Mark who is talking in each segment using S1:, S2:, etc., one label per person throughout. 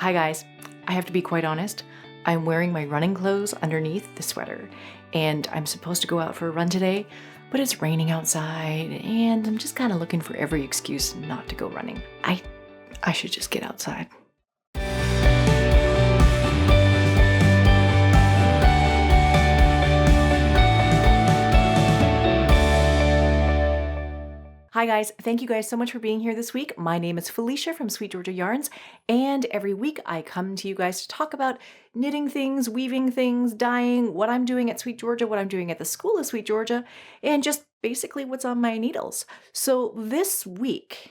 S1: Hi guys, I have to be quite honest. I'm wearing my running clothes underneath the sweater and I'm supposed to go out for a run today, but it's raining outside and I'm just kind of looking for every excuse not to go running. I should just get outside. Hi guys, thank you guys so much for being here this week. My name is Felicia from Sweet Georgia Yarns, and every week I come to you guys to talk about knitting things, weaving things, dyeing, what I'm doing at Sweet Georgia, what I'm doing at the school of Sweet Georgia, and just basically what's on my needles. So this week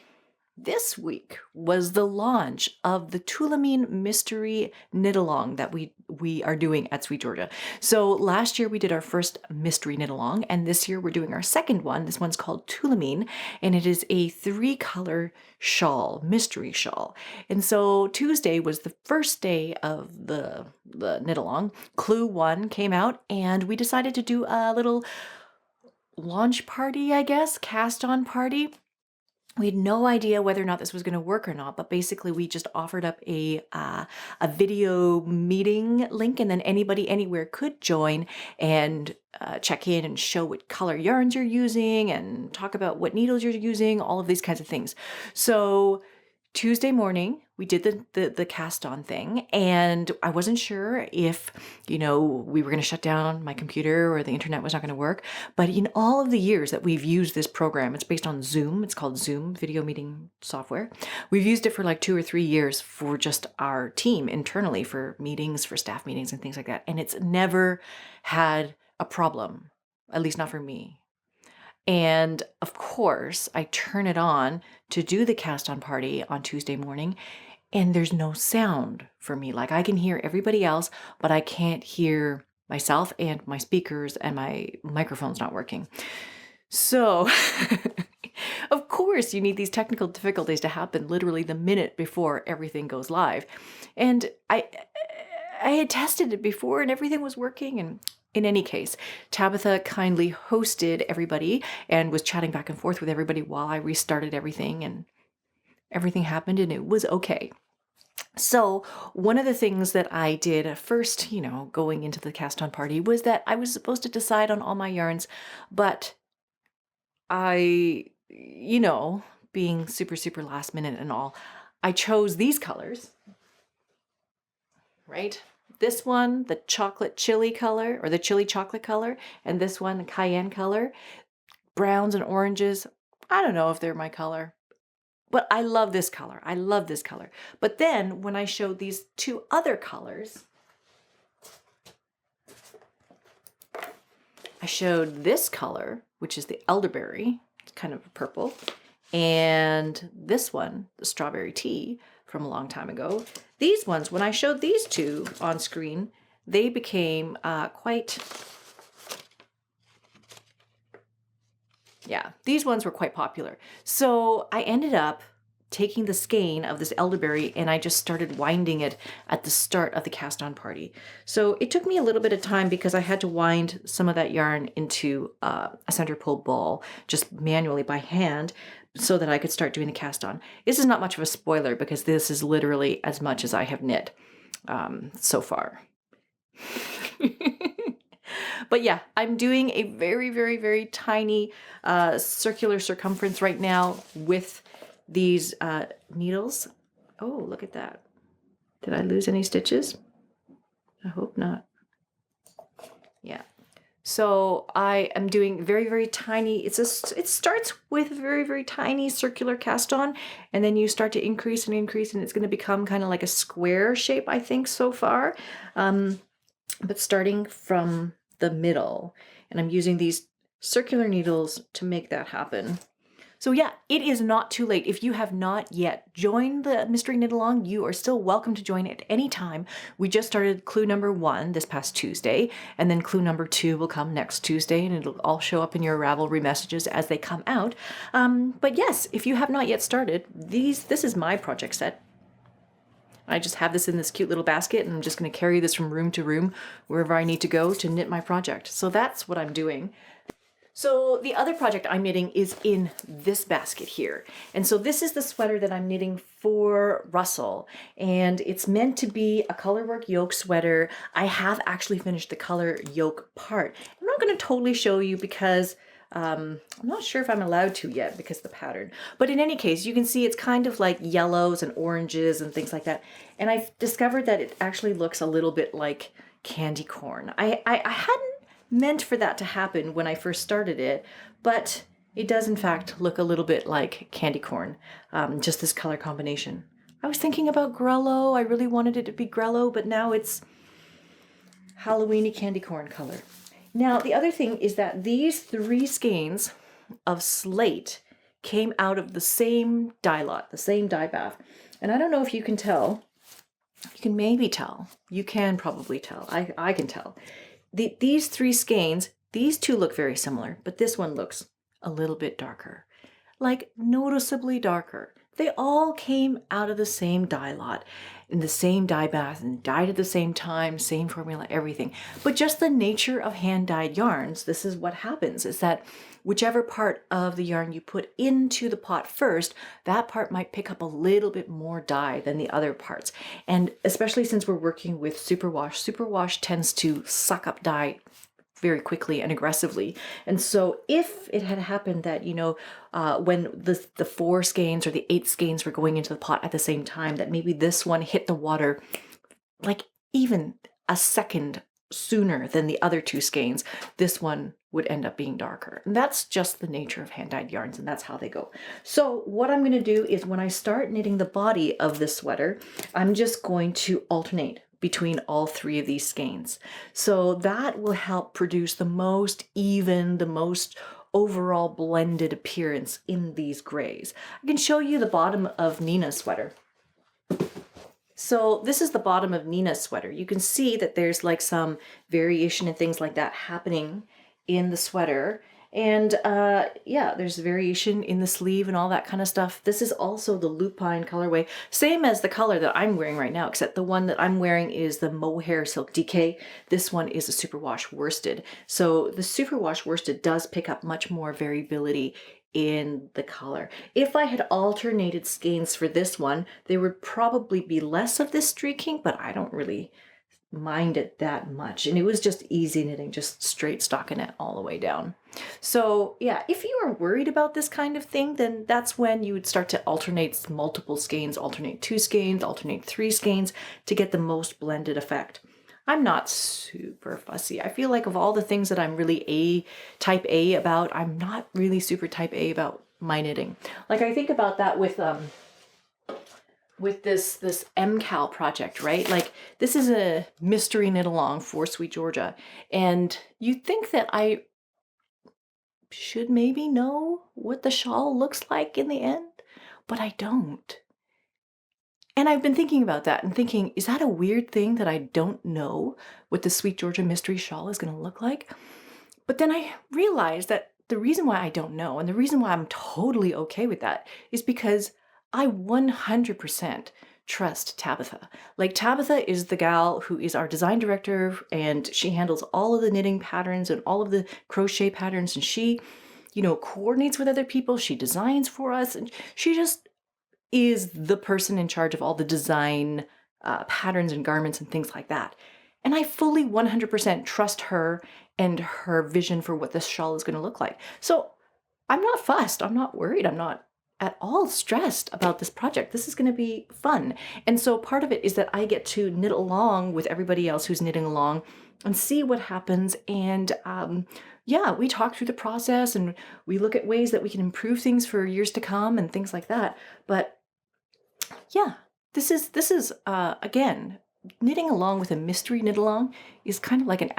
S1: was the launch of the Tullameen Mystery Knit-Along that we are doing at Sweet Georgia. So last year we did our first mystery knit-along, and this year we're doing our second one. This one's called Tullameen, and it is a 3-color shawl, mystery shawl. And so Tuesday was the first day of the knit-along. Clue 1 came out, and we decided to do a little launch party, I guess, cast-on party. We had no idea whether or not this was going to work or not, but basically we just offered up a video meeting link, and then anybody anywhere could join and check in and show what color yarns you're using and talk about what needles you're using, all of these kinds of things. So Tuesday morning, we did the cast on thing, and I wasn't sure if, we were going to shut down my computer or the internet was not going to work. But in all of the years that we've used this program, it's based on Zoom. It's called Zoom video meeting software. We've used it for like 2 or 3 years for just our team internally, for meetings, for staff meetings and things like that. And it's never had a problem, at least not for me. And of course, I turn it on to do the cast on party on Tuesday morning, and there's no sound for me. Like, I can hear everybody else, but I can't hear myself, and my speakers and my microphone's not working. So, of course, you need these technical difficulties to happen literally the minute before everything goes live. And I had tested it before and everything was working, and in any case, Tabitha kindly hosted everybody and was chatting back and forth with everybody while I restarted everything, and everything happened and it was okay. So one of the things that I did first, going into the cast on party, was that I was supposed to decide on all my yarns, but I, being super, super last minute and all, I chose these colors, right? This one, the chocolate chili color, or the chili chocolate color, and this one, the cayenne color. Browns and oranges, I don't know if they're my color, but I love this color. I love this color. But then when I showed these 2 other colors, I showed this color, which is the elderberry, it's kind of a purple, and this one, the strawberry tea from a long time ago. These ones, when I showed these 2 on screen, they became these ones were quite popular. So I ended up taking the skein of this elderberry and I just started winding it at the start of the cast on party. So it took me a little bit of time because I had to wind some of that yarn into a center pull ball just manually by hand, so that I could start doing the cast on. This is not much of a spoiler because this is literally as much as I have knit so far. But yeah, I'm doing a very, very, very tiny circular circumference right now with these needles. Oh, look at that. Did I lose any stitches? I hope not. Yeah. So I am doing very, very tiny. It starts with very, very tiny circular cast on, and then you start to increase and increase, and it's going to become kind of like a square shape, I think, so far. But starting from the middle, and I'm using these circular needles to make that happen. So yeah, it is not too late. If you have not yet joined the Mystery Knit Along, you are still welcome to join at any time. We just started clue number 1 this past Tuesday, and then clue number 2 will come next Tuesday, and it'll all show up in your Ravelry messages as they come out. But yes, if you have not yet started, this is my project set. I just have this in this cute little basket, and I'm just going to carry this from room to room wherever I need to go to knit my project. So that's what I'm doing. So the other project I'm knitting is in this basket here. And so this is the sweater that I'm knitting for Russell. And it's meant to be a colorwork yoke sweater. I have actually finished the color yoke part. I'm not going to totally show you because I'm not sure if I'm allowed to yet because of the pattern. But in any case, you can see it's kind of like yellows and oranges and things like that. And I've discovered that it actually looks a little bit like candy corn. I hadn't meant for that to happen when I first started it, but it does in fact look a little bit like candy corn, just this color combination. I was thinking about Grello. I really wanted it to be Grello, but now it's Halloweeny candy corn color. Now, the other thing is that these 3 skeins of slate came out of the same dye lot, the same dye bath. And I don't know if you can tell. You can maybe tell. You can probably tell. I can tell. These 3 skeins, these 2 look very similar, but this one looks a little bit darker, like noticeably darker. They all came out of the same dye lot, in the same dye bath, and dyed at the same time, same formula, everything. But just the nature of hand-dyed yarns, this is what happens, is that whichever part of the yarn you put into the pot first, that part might pick up a little bit more dye than the other parts. And especially since we're working with superwash tends to suck up dye very quickly and aggressively. And so if it had happened that, when the 4 skeins or the 8 skeins were going into the pot at the same time, that maybe this one hit the water like even a second sooner than the other 2 skeins, this one would end up being darker. And that's just the nature of hand-dyed yarns, and that's how they go. So what I'm going to do is when I start knitting the body of this sweater, I'm just going to alternate between all 3 of these skeins. So that will help produce the most even, the most overall blended appearance in these grays. I can show you the bottom of Nina's sweater. So this is the bottom of Nina's sweater. You can see that there's like some variation and things like that happening in the sweater. And yeah, there's variation in the sleeve and all that kind of stuff. This is also the Lupine colorway, same as the color that I'm wearing right now, except the one that I'm wearing is the Mohair Silk DK. This one is a superwash worsted. So the superwash worsted does pick up much more variability in the color. If I had alternated skeins for this one, there would probably be less of this streaking, but I don't really mind it that much. And it was just easy knitting, just straight stockinette all the way down. So yeah, if you are worried about this kind of thing, then that's when you would start to alternate multiple skeins, alternate 2 skeins, alternate 3 skeins to get the most blended effect. I'm not super fussy. I feel like of all the things that I'm really type A about, I'm not really super type A about my knitting. Like I think about that with this MKAL project, right? Like this is a mystery knit along for SweetGeorgia. And you'd think that I should maybe know what the shawl looks like in the end, but I don't. And I've been thinking about that and thinking, is that a weird thing that I don't know what the SweetGeorgia Mystery shawl is going to look like? But then I realized that the reason why I don't know and the reason why I'm totally okay with that is because I 100% trust Tabitha. Like Tabitha is the gal who is our design director and she handles all of the knitting patterns and all of the crochet patterns and she, coordinates with other people. She designs for us and she just is the person in charge of all the design patterns and garments and things like that. And I fully 100% trust her and her vision for what this shawl is going to look like. So I'm not fussed. I'm not worried. I'm not at all stressed about this project. This is going to be fun. And so part of it is that I get to knit along with everybody else who's knitting along and see what happens. And yeah, we talk through the process and we look at ways that we can improve things for years to come and things like that. But yeah, this is again, knitting along with a mystery knit along is kind of like it's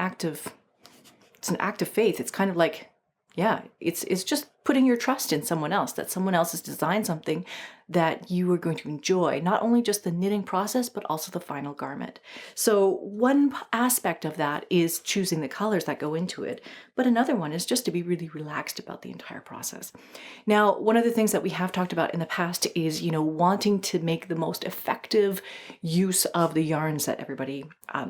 S1: an act of faith. It's kind of like, yeah, it's just putting your trust in someone else, that someone else has designed something that you are going to enjoy, not only just the knitting process, but also the final garment. So one aspect of that is choosing the colors that go into it, but another one is just to be really relaxed about the entire process. Now, one of the things that we have talked about in the past is, wanting to make the most effective use of the yarns that everybody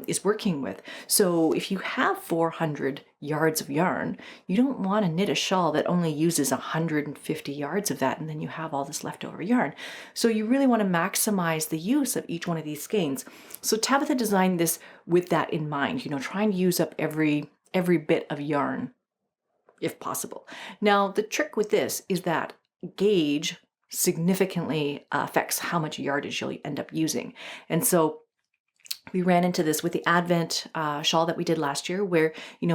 S1: is working with. So if you have 400 yards of yarn, you don't want to knit a shawl that only uses 150 yards of that, and then you have all this leftover yarn. So you really want to maximize the use of each one of these skeins. So Tabitha designed this with that in mind, trying to use up every bit of yarn if possible. Now, the trick with this is that gauge significantly affects how much yardage you'll end up using. And so we ran into this with the Advent shawl that we did last year, where,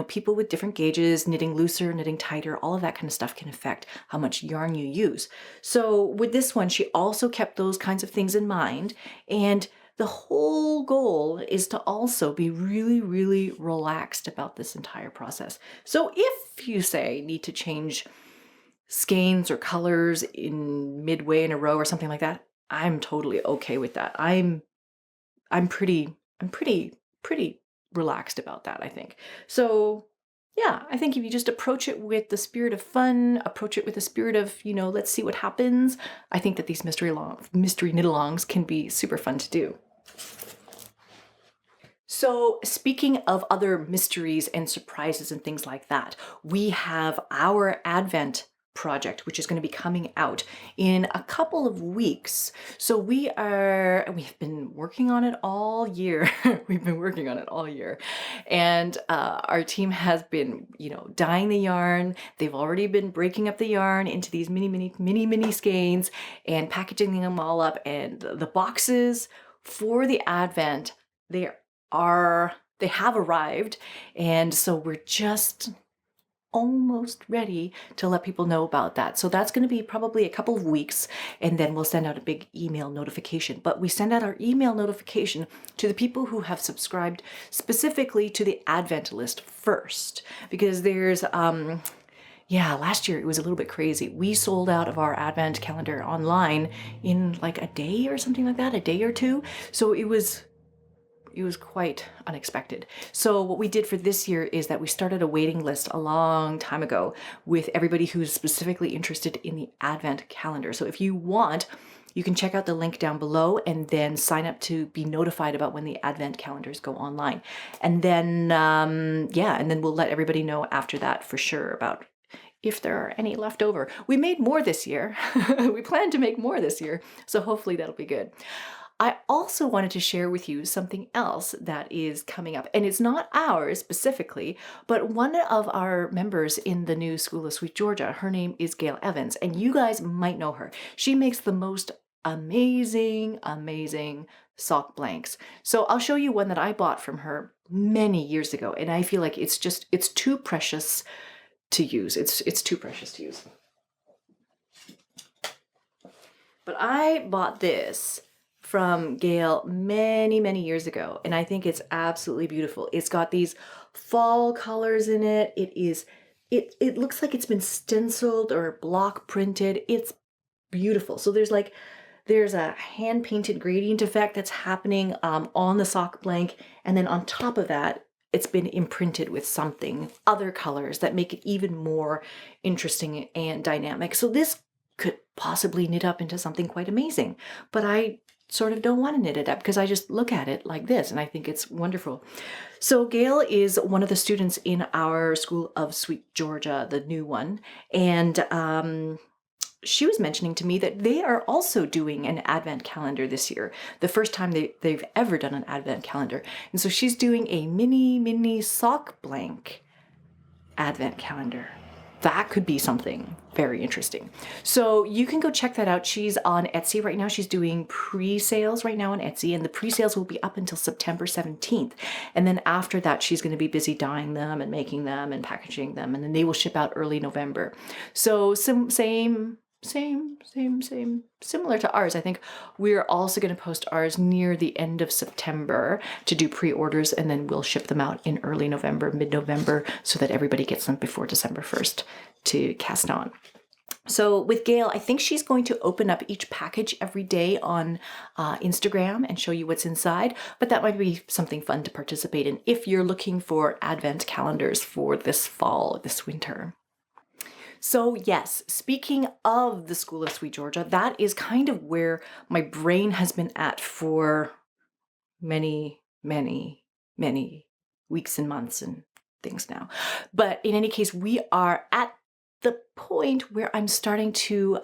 S1: people with different gauges, knitting looser, knitting tighter, all of that kind of stuff can affect how much yarn you use. So with this one, she also kept those kinds of things in mind. And the whole goal is to also be really, really relaxed about this entire process. So if you say need to change skeins or colors in midway in a row or something like that, I'm totally okay with that. I'm pretty relaxed about that, I think. So yeah, I think if you just approach it with the spirit of fun, approach it with the spirit of, let's see what happens, I think that these mystery knit-alongs can be super fun to do. So speaking of other mysteries and surprises and things like that, we have our Advent project, which is going to be coming out in a couple of weeks. So we have been working on it all year. We've been working on it all year. And our team has been, dyeing the yarn. They've already been breaking up the yarn into these mini skeins and packaging them all up. And the boxes for the Advent, they have arrived. And so we're just almost ready to let people know about that. So that's going to be probably a couple of weeks, and then we'll send out a big email notification. But we send out our email notification to the people who have subscribed specifically to the Advent list first, because there's last year it was a little bit crazy. We sold out of our Advent calendar online in like a day or something like that, a day or two. So it was quite unexpected. So what we did for this year is that we started a waiting list a long time ago with everybody who's specifically interested in the Advent calendar. So if you want, you can check out the link down below and then sign up to be notified about when the Advent calendars go online. And then, and then we'll let everybody know after that for sure about if there are any left over. We made more this year. We plan to make more this year. So hopefully that'll be good. I also wanted to share with you something else that is coming up, and it's not ours specifically, but one of our members in the new School of Sweet Georgia, her name is Gail Evans, and you guys might know her. She makes the most amazing sock blanks. So I'll show you one that I bought from her many years ago, and I feel like it's too precious to use. It's too precious to use. But I bought this from Gail many years ago, and I think it's absolutely beautiful. It's got these fall colors in it. It looks like it's been stenciled or block printed. It's beautiful. So there's a hand painted gradient effect that's happening on the sock blank, and then on top of that, it's been imprinted with something, other colors that make it even more interesting and dynamic. So this could possibly knit up into something quite amazing, but I sort of don't want to knit it up because I just look at it like this and I think it's wonderful. So Gail is one of the students in our School of Sweet Georgia, the new one, and she was mentioning to me that they are also doing an Advent calendar this year, the first time they've ever done an Advent calendar. And so she's doing a mini sock blank Advent calendar. That could be something very interesting. So you can go check that out. She's on Etsy right now. She's doing pre-sales right now on Etsy, and the pre-sales will be up until September 17th. And then after that, she's going to be busy dyeing them and making them and packaging them, and then they will ship out early November. So similar to ours. I think we're also going to post ours near the end of September to do pre-orders, and then we'll ship them out in early November, mid-November, so that everybody gets them before December 1st to cast on. So with Gail, I think she's going to open up each package every day on Instagram and show you what's inside, but that might be something fun to participate in if you're looking for advent calendars for this fall, this winter. So yes, speaking of the School of Sweet Georgia, that is kind of where my brain has been at for many, many, many weeks and months and things now. But in any case, we are at the point where I'm starting to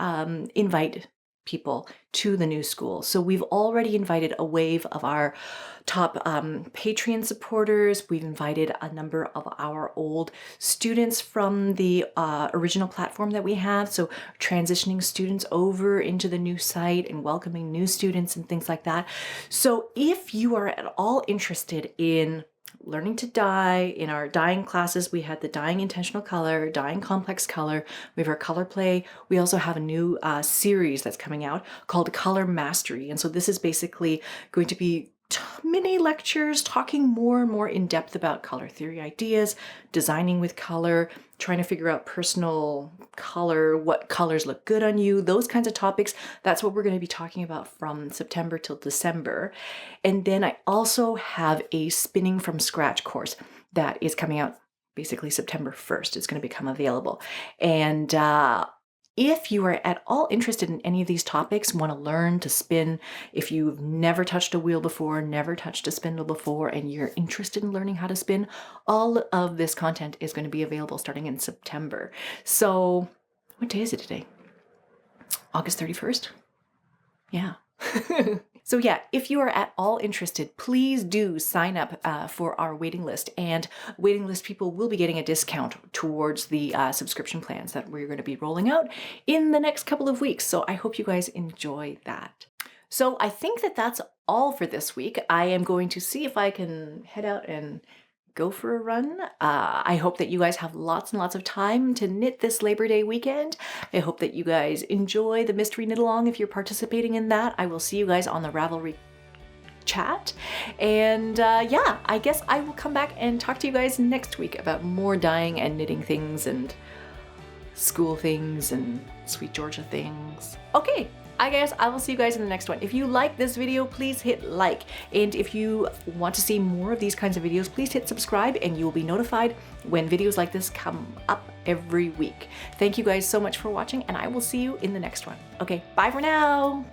S1: invite people to the new school. So we've already invited a wave of our top Patreon supporters. We've invited a number of our old students from the original platform that we have. So transitioning students over into the new site and welcoming new students and things like that. So if you are at all interested in learning to dye, in our dyeing classes, we had the dyeing intentional color, dyeing complex color, we have our color play. We also have a new series that's coming out called Color Mastery. And so this is basically going to be mini lectures talking more and more in depth about color theory ideas, designing with color, trying to figure out personal color, what colors look good on you, those kinds of topics. That's what we're going to be talking about from September till December. And then I also have a spinning from scratch course that is coming out basically September 1st. It's going to become available. And if you are at all interested in any of these topics, want to learn to spin, if you've never touched a wheel before, never touched a spindle before, and you're interested in learning how to spin, all of this content is going to be available starting in September. So what day is it today? August 31st? Yeah. So yeah, if you are at all interested, please do sign up for our waiting list, and waiting list people will be getting a discount towards the subscription plans that we're going to be rolling out in the next couple of weeks. So I hope you guys enjoy that. So I think that that's all for this week. I am going to see if I can head out and go for a run. I hope that you guys have lots and lots of time to knit this Labor Day weekend. I hope that you guys enjoy the mystery knit along if you're participating in that. I will see you guys on the Ravelry chat. And yeah, I guess I will come back and talk to you guys next week about more dyeing and knitting things and school things and Sweet Georgia things. Okay. I guess I will see you guys in the next one. If you like this video, please hit like. And if you want to see more of these kinds of videos, please hit subscribe and you will be notified when videos like this come up every week. Thank you guys so much for watching, and I will see you in the next one. Okay, bye for now.